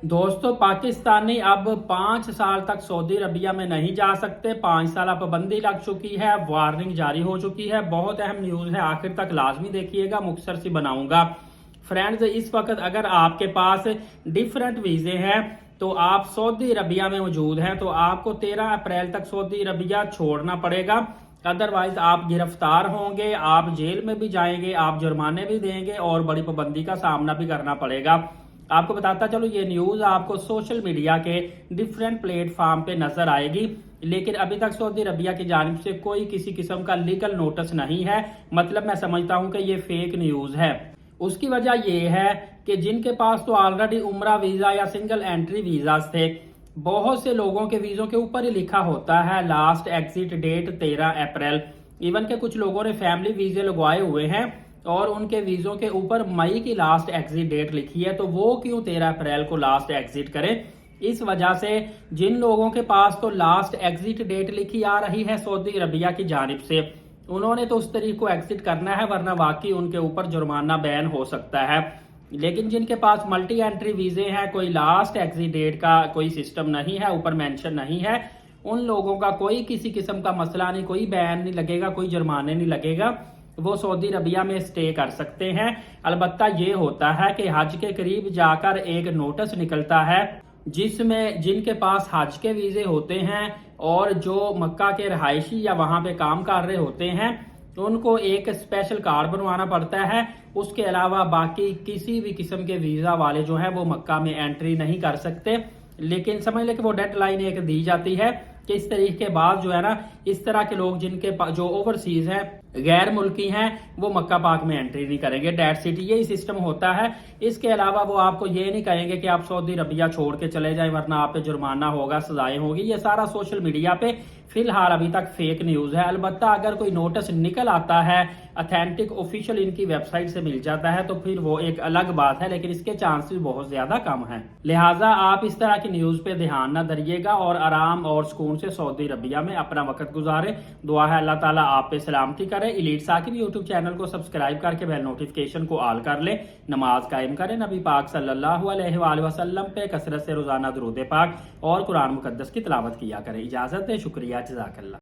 दोस्तों, पाकिस्तानी अब 5 साल तक सऊदी अरबिया में नहीं जा सकते। 5 साल पाबंदी लग चुकी है, वार्निंग जारी हो चुकी है। बहुत अहम न्यूज़ है, आखिर तक लाजमी देखिएगा, मुख्तसर सी बनाऊंगा। फ्रेंड्स, इस वक्त अगर आपके पास डिफरेंट वीज़े हैं तो आप सऊदी अरबिया में मौजूद हैं तो आपको 13 अप्रैल तक सऊदी अरबिया छोड़ना पड़ेगा। अदरवाइज आप गिरफ्तार होंगे, आप जेल में भी जाएंगे, आप जुर्माने भी देंगे और बड़ी पाबंदी का सामना भी करना पड़ेगा। आपको बताता चलो, ये न्यूज़ आपको सोशल मीडिया के डिफरेंट प्लेटफॉर्म पे नजर आएगी, लेकिन अभी तक सऊदी अरबिया की जानिब से कोई किसी किस्म का लीगल नोटिस नहीं है। मतलब मैं समझता हूं कि ये फेक न्यूज़ है। उसकी वजह यह है कि जिनके पास तो ऑलरेडी उम्रा वीजा या सिंगल एंट्री वीजा थे, बहुत से लोगों के वीजों के ऊपर ही लिखा होता है लास्ट एग्जिट डेट 13 अप्रैल। इवन के कुछ लोगों ने फैमिली वीजे लगवाए हुए हैं और उनके वीजों के ऊपर मई की लास्ट एग्जिट डेट लिखी है, तो वो क्यों 13 अप्रैल को लास्ट एग्जिट करें। इस वजह से जिन लोगों के पास तो लास्ट एग्जिट डेट लिखी आ रही है सऊदी अरबिया की जानिब से, उन्होंने तो उस तरीके को एग्जिट करना है, वरना वाकई उनके ऊपर जुर्माना बैन हो सकता है। लेकिन जिनके पास मल्टी एंट्री वीजे हैं, कोई लास्ट एग्जिट डेट का कोई सिस्टम नहीं है, ऊपर मेंशन नहीं है, उन लोगों का कोई किसी किस्म का मसला नहीं, कोई बैन नहीं लगेगा, कोई जुर्माने नहीं लगेगा, वो सऊदी अरबिया में स्टे कर सकते हैं। अलबत्ता ये होता है कि हज के करीब जाकर एक नोटिस निकलता है जिसमें जिनके पास हज के वीजे होते हैं और जो मक्का के रहायशी या वहां पे काम कर रहे होते हैं, उनको एक स्पेशल कार्ड बनवाना पड़ता है। उसके अलावा बाकी किसी भी किस्म के वीजा वाले जो है वो मक्का में एंट्री नहीं कर सकते। लेकिन समझ ले कि वो डेडलाइन एक दी जाती है कि इस तरीके के बाद जो है ना, इस तरह के लोग जिनके जो ओवरसीज हैं, गैर मुल्की हैं, वो मक्का पाक में एंट्री नहीं करेंगे। डेट सिटी यही सिस्टम होता है। इसके अलावा वो आपको ये नहीं कहेंगे कि आप सऊदी अरबिया छोड़ के चले जाएं वरना आप पे जुर्माना होगा, सजाएं होगी। ये सारा सोशल मीडिया पे फिलहाल अभी तक फेक न्यूज है। अलबत्ता अगर कोई नोटिस निकल आता है, अथेंटिक ऑफिशियल इनकी वेबसाइट से मिल जाता है, तो फिर वो एक अलग बात है, लेकिन इसके चांसेस बहुत ज्यादा कम हैं। लिहाजा आप इस तरह की न्यूज पे ध्यान न धरिएगा और आराम और सुकून से सऊदी अरबिया में अपना वक्त गुजारे। दुआ है अल्लाह ताला आप पे सलामती करे। एलीट साकिब यूट्यूब चैनल को सब्सक्राइब करके बेल नोटिफिकेशन को ऑल कर ले। नमाज कायम करें, नबी पाक सल्लल्लाहु अलैहि वसल्लम पे कसरत से रोजाना दुरूद पाक और कुरान मुकद्दस की तिलावत किया करें। इजाजत दे, शुक्रिया, जज़ाकल्लाह।